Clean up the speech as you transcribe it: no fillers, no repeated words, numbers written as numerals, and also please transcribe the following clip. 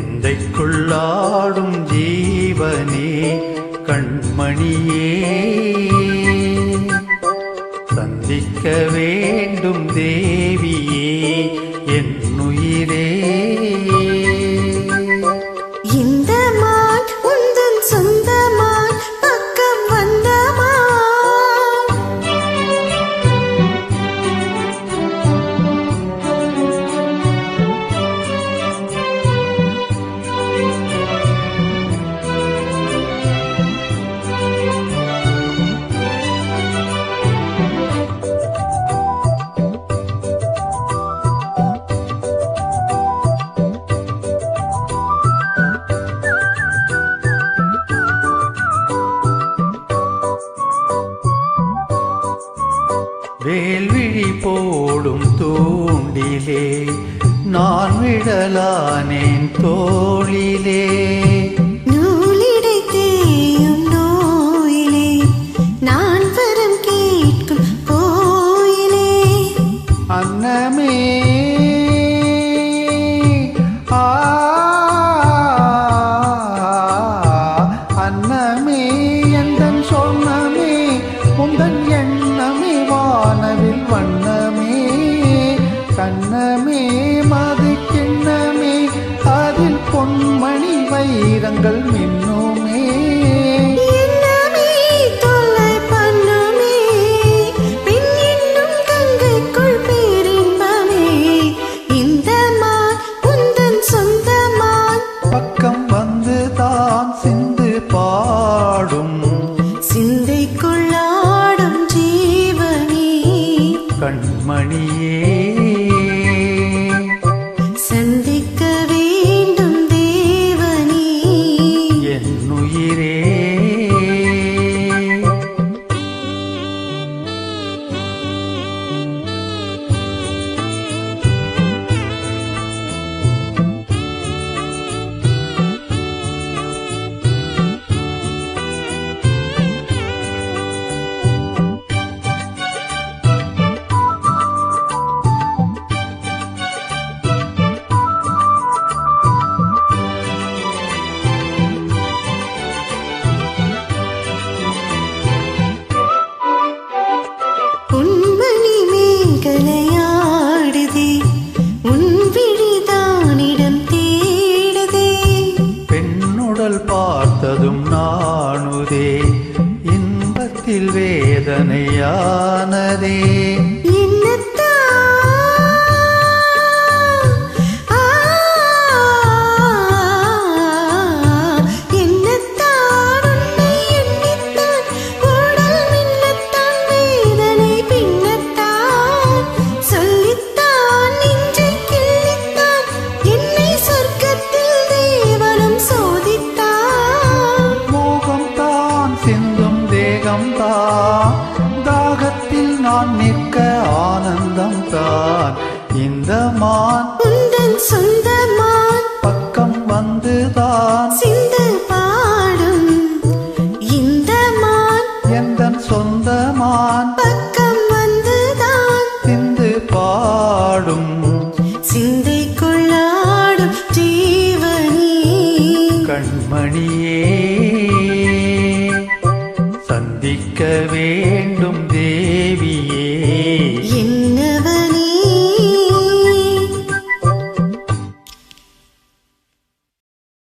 சிந்தைக்குள்ளாடும் ஜீவனே கண்மணியே சந்திக்க வேண்டும் தேவியே என் உயிரே. இந்த மான் உந்தன் சொந்தமான் பக்கம் வந்தமா வேல்விழி போடும் தூண்டிலே நான் விடலானேன் தோளிலே. நூலிடை தேயும் நோயிலே நான் வரம் கேட்கும் கோயிலே. அன்னமே அன்னமே எந்தன் சொன்னமே உந்தன் எண்ணமே வானவில் வண்ணமே கண்ணமே மது கிண்ணமே அதில் பொன்மணி வைரங்கள் மின்னுமே. பக்கம் வந்து தான் சிந்து பாடும் சிந்தைக்குள்ளாடும் ஜீவனே கண்மணியே சந்திக்க வேண்டும் தேவனே என் உயிரே. உன்மணி மேகலையாடுதே உன் விழிதானிடம் தேடுதே. பெண்ணுடல் பார்த்ததும் நாணுதே இன்பத்தில் வேதனையானதே. தாகத்தில் நான் நிற்க ஆனந்தம் தான் இந்த மான் உந்தன் சொந்த